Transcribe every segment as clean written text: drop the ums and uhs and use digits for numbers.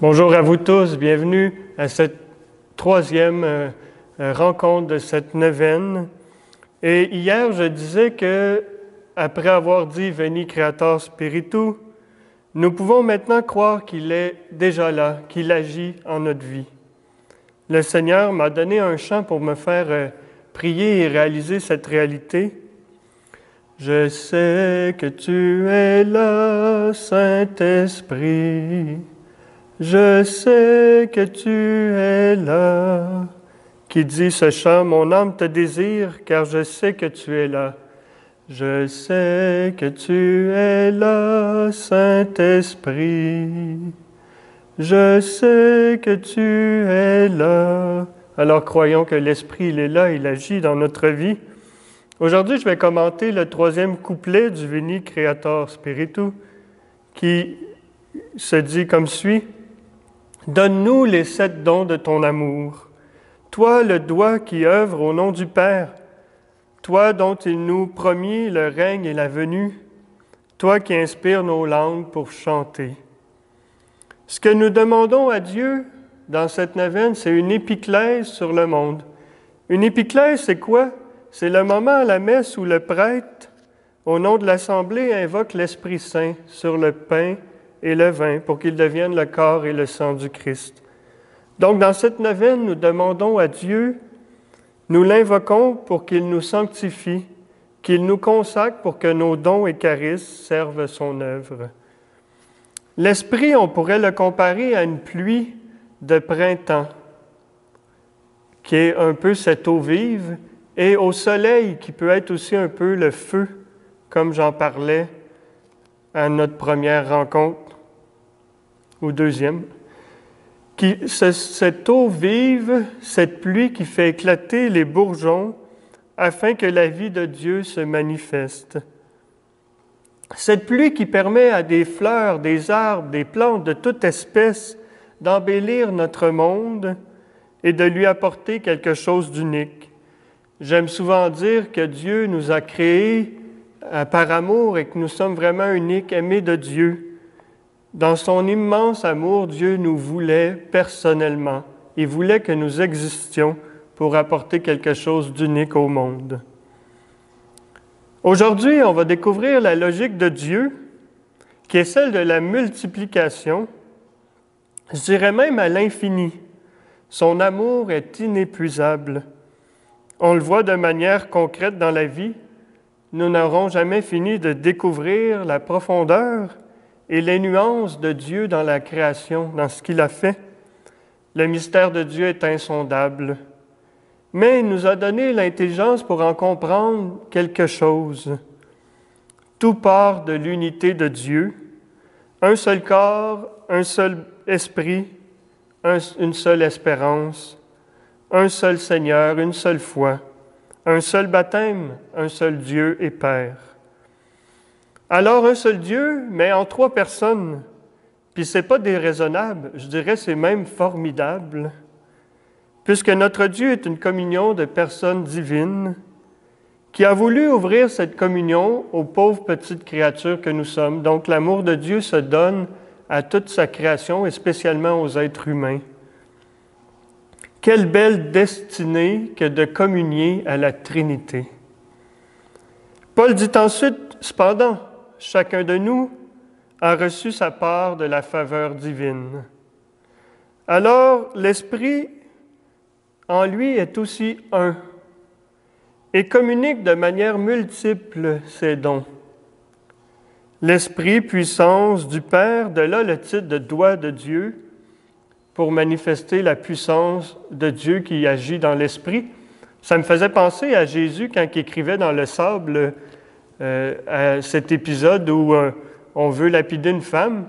Bonjour à vous tous, bienvenue à cette troisième rencontre de cette neuvaine. Et hier, je disais que, après avoir dit « Veni Creator Spiritu », nous pouvons maintenant croire qu'il est déjà là, qu'il agit en notre vie. Le Seigneur m'a donné un chant pour me faire prier et réaliser cette réalité. Je sais que tu es là, Saint-Esprit. Je sais que tu es là. Qui dit ce chant, mon âme te désire, car je sais que tu es là. Je sais que tu es là, Saint-Esprit. Je sais que tu es là. Alors croyons que l'Esprit, il est là, il agit dans notre vie. Aujourd'hui, je vais commenter le troisième couplet du Veni Creator Spiritu, qui se dit comme suit. Donne-nous les 7 dons de ton amour. Toi, le doigt qui œuvre au nom du Père. Toi dont il nous promit le règne et la venue. Toi qui inspires nos langues pour chanter. Ce que nous demandons à Dieu dans cette neuvaine, c'est une épiclèse sur le monde. Une épiclèse, c'est quoi? C'est le moment à la messe où le prêtre, au nom de l'Assemblée, invoque l'Esprit Saint sur le pain et le vin pour qu'ils deviennent le corps et le sang du Christ. Donc, dans cette neuvaine, nous demandons à Dieu, nous l'invoquons pour qu'il nous sanctifie, qu'il nous consacre pour que nos dons et charismes servent son œuvre. L'Esprit, on pourrait le comparer à une pluie de printemps, qui est un peu cette eau vive, et au soleil, qui peut être aussi un peu le feu, comme j'en parlais à notre première rencontre, ou deuxième, cette eau vive, cette pluie qui fait éclater les bourgeons afin que la vie de Dieu se manifeste. Cette pluie qui permet à des fleurs, des arbres, des plantes de toute espèce d'embellir notre monde et de lui apporter quelque chose d'unique. J'aime souvent dire que Dieu nous a créés par amour et que nous sommes vraiment uniques, aimés de Dieu. Dans son immense amour, Dieu nous voulait personnellement. Il voulait que nous existions pour apporter quelque chose d'unique au monde. Aujourd'hui, on va découvrir la logique de Dieu, qui est celle de la multiplication, je dirais même à l'infini. Son amour est inépuisable. On le voit de manière concrète dans la vie. Nous n'aurons jamais fini de découvrir la profondeur et les nuances de Dieu dans la création, dans ce qu'il a fait. Le mystère de Dieu est insondable. Mais il nous a donné l'intelligence pour en comprendre quelque chose. Tout part de l'unité de Dieu. Un seul corps, un seul esprit, une seule espérance, un seul Seigneur, une seule foi, un seul baptême, un seul Dieu et Père. Alors, un seul Dieu, mais en 3 personnes. Puis c'est pas déraisonnable, je dirais c'est même formidable, puisque notre Dieu est une communion de personnes divines qui a voulu ouvrir cette communion aux pauvres petites créatures que nous sommes. Donc, l'amour de Dieu se donne à toute sa création et spécialement aux êtres humains. Quelle belle destinée que de communier à la Trinité. Paul dit ensuite, cependant, chacun de nous a reçu sa part de la faveur divine. Alors, l'Esprit, en lui, est aussi un et communique de manière multiple ses dons. L'Esprit, puissance du Père, de là le titre de doigt de Dieu, pour manifester la puissance de Dieu qui agit dans l'Esprit. Ça me faisait penser à Jésus quand il écrivait dans le sable à cet épisode où on veut lapider une femme.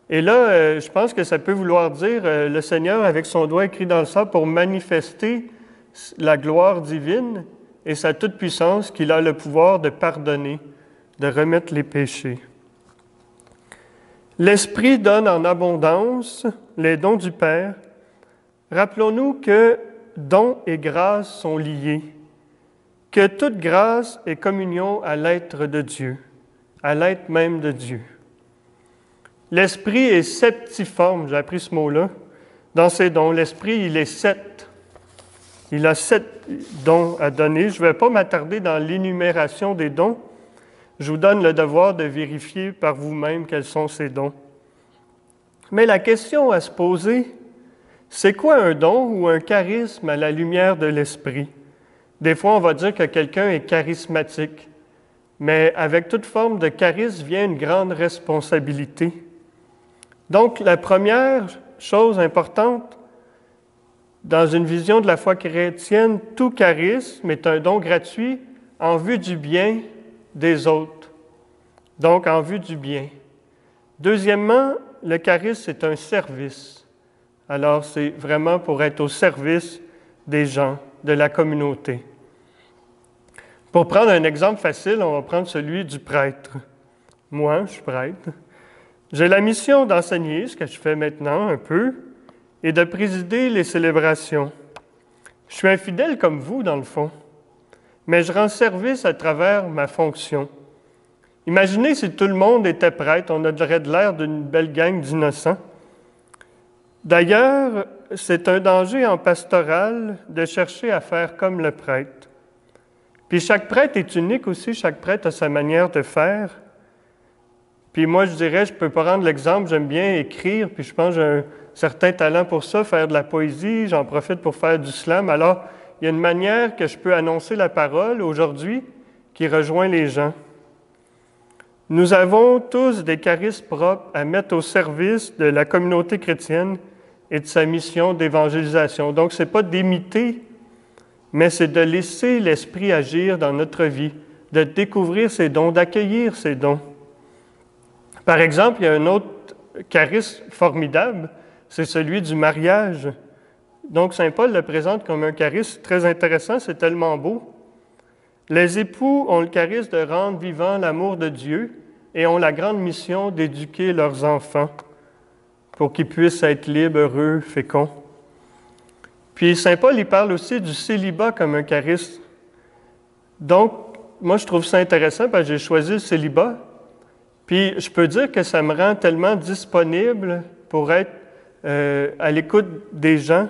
Et là, je pense que ça peut vouloir dire le Seigneur avec son doigt écrit dans le sable pour manifester la gloire divine et sa toute-puissance qu'il a le pouvoir de pardonner, de remettre les péchés. L'Esprit donne en abondance les dons du Père. Rappelons-nous que dons et grâce sont liés, que toute grâce est communion à l'être de Dieu, à l'être même de Dieu. L'Esprit est septiforme, j'ai appris ce mot-là. Dans ses dons, l'Esprit, il est sept. Il a 7 dons à donner. Je ne vais pas m'attarder dans l'énumération des dons. Je vous donne le devoir de vérifier par vous-même quels sont ces dons. Mais la question à se poser, c'est quoi un don ou un charisme à la lumière de l'Esprit? Des fois, on va dire que quelqu'un est charismatique, mais avec toute forme de charisme vient une grande responsabilité. Donc, la première chose importante, dans une vision de la foi chrétienne, tout charisme est un don gratuit en vue du bien des autres. Donc, en vue du bien. Deuxièmement, le charisme, c'est un service. Alors, c'est vraiment pour être au service des gens, de la communauté. Pour prendre un exemple facile, on va prendre celui du prêtre. Moi, je suis prêtre. J'ai la mission d'enseigner, ce que je fais maintenant un peu, et de présider les célébrations. Je suis un fidèle comme vous, dans le fond, mais je rends service à travers ma fonction. Imaginez si tout le monde était prêtre, on aurait de l'air d'une belle gang d'innocents. D'ailleurs, c'est un danger en pastoral de chercher à faire comme le prêtre. Puis chaque prêtre est unique aussi, chaque prêtre a sa manière de faire. Puis moi, je dirais, je ne peux pas rendre l'exemple, j'aime bien écrire, puis je pense que j'ai un certain talent pour ça, faire de la poésie, j'en profite pour faire du slam. Alors, il y a une manière que je peux annoncer la parole aujourd'hui qui rejoint les gens. Nous avons tous des charismes propres à mettre au service de la communauté chrétienne et de sa mission d'évangélisation. Donc, ce n'est pas d'imiter, mais c'est de laisser l'Esprit agir dans notre vie, de découvrir ses dons, d'accueillir ses dons. Par exemple, il y a un autre charisme formidable, c'est celui du mariage. Donc, saint Paul le présente comme un charisme très intéressant, c'est tellement beau. Les époux ont le charisme de rendre vivant l'amour de Dieu et ont la grande mission d'éduquer leurs enfants pour qu'ils puissent être libres, heureux, féconds. Puis saint Paul, il parle aussi du célibat comme un charisme. Donc, moi, je trouve ça intéressant parce que j'ai choisi le célibat. Puis, je peux dire que ça me rend tellement disponible pour être à l'écoute des gens.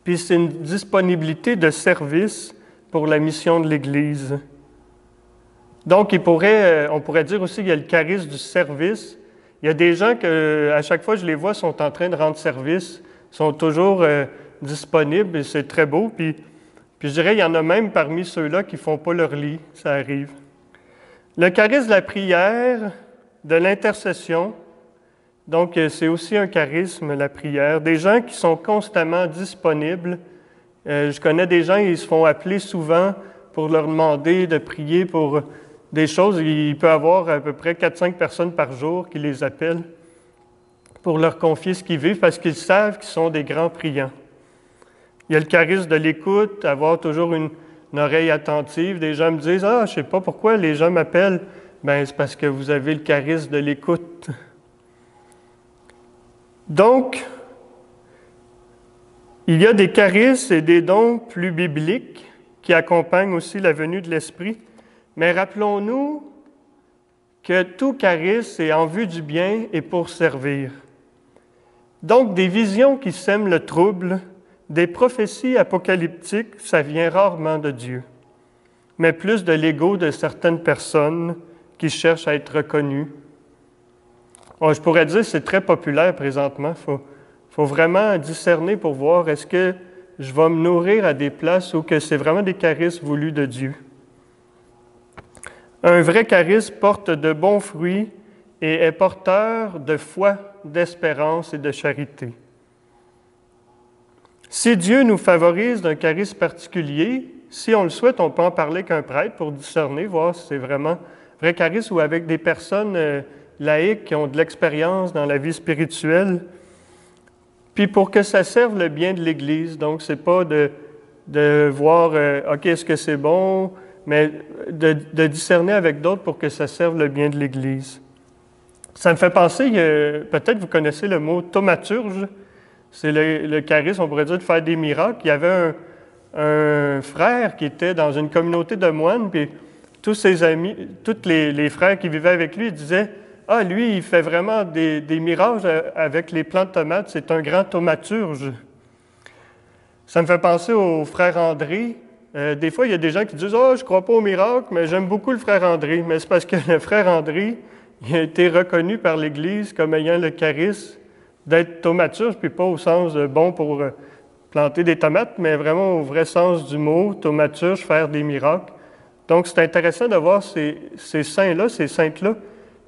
Puis, c'est une disponibilité de service pour la mission de l'Église. Donc, on pourrait dire aussi qu'il y a le charisme du service. Il y a des gens que, à chaque fois que je les vois, sont en train de rendre service, sont toujours disponibles et c'est très beau. Puis, je dirais, il y en a même parmi ceux-là qui ne font pas leur lit, ça arrive. Le charisme de la prière, de l'intercession, donc c'est aussi un charisme, la prière. Des gens qui sont constamment disponibles. Je connais des gens, ils se font appeler souvent pour leur demander de prier pour des choses. Il peut y avoir à peu près 4-5 personnes par jour qui les appellent pour leur confier ce qu'ils vivent parce qu'ils savent qu'ils sont des grands priants. Il y a le charisme de l'écoute, avoir toujours une oreille attentive. Des gens me disent « Ah, je ne sais pas pourquoi les gens m'appellent. » Bien, c'est parce que vous avez le charisme de l'écoute. Donc, il y a des charismes et des dons plus bibliques qui accompagnent aussi la venue de l'Esprit. Mais rappelons-nous que tout charisme est en vue du bien et pour servir. Donc, des visions qui sèment le trouble, des prophéties apocalyptiques, ça vient rarement de Dieu, mais plus de l'ego de certaines personnes qui cherchent à être reconnues. Je pourrais dire que c'est très populaire présentement. Il faut vraiment discerner pour voir est-ce que je vais me nourrir à des places où que c'est vraiment des charismes voulus de Dieu. Un vrai charisme porte de bons fruits et est porteur de foi, d'espérance et de charité. Si Dieu nous favorise d'un charisme particulier, si on le souhaite, on peut en parler qu'un prêtre pour discerner, voir si c'est vraiment vrai charisme ou avec des personnes laïques qui ont de l'expérience dans la vie spirituelle. Puis pour que ça serve le bien de l'Église, donc c'est pas de voir, OK, est-ce que c'est bon, mais de discerner avec d'autres pour que ça serve le bien de l'Église. Ça me fait penser, peut-être vous connaissez le mot thaumaturge. C'est le charisme, on pourrait dire, de faire des miracles. Il y avait un frère qui était dans une communauté de moines, puis tous ses amis, tous les frères qui vivaient avec lui, disaient ah, lui, il fait vraiment des miracles avec les plants de tomates, c'est un grand thaumaturge. Ça me fait penser au frère André. Des fois, il y a des gens qui disent « Ah, je ne crois pas au miracle, mais j'aime beaucoup le frère André. » Mais c'est parce que le frère André, il a été reconnu par l'Église comme ayant le charisme d'être thaumaturge, puis pas au sens de bon pour planter des tomates, mais vraiment au vrai sens du mot, thaumaturge, faire des miracles. Donc, c'est intéressant de voir ces saints-là, ces saintes-là,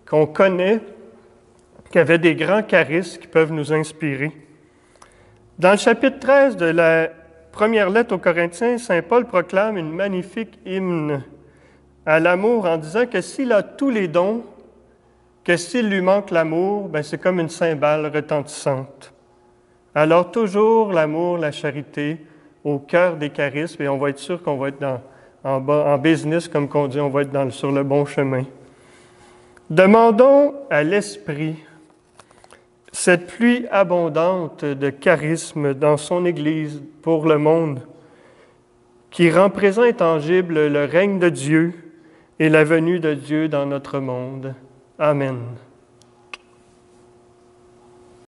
qu'on connaît, qui avaient des grands charismes qui peuvent nous inspirer. Dans le chapitre 13 de la première lettre aux Corinthiens, saint Paul proclame une magnifique hymne à l'amour en disant que s'il a tous les dons, que s'il lui manque l'amour, ben c'est comme une cymbale retentissante. Alors toujours l'amour, la charité au cœur des charismes, et on va être sûr qu'on va être en business, comme on dit, on va être sur le bon chemin. Demandons à l'Esprit cette pluie abondante de charisme dans son Église pour le monde, qui rend présent et tangible le règne de Dieu et la venue de Dieu dans notre monde. Amen.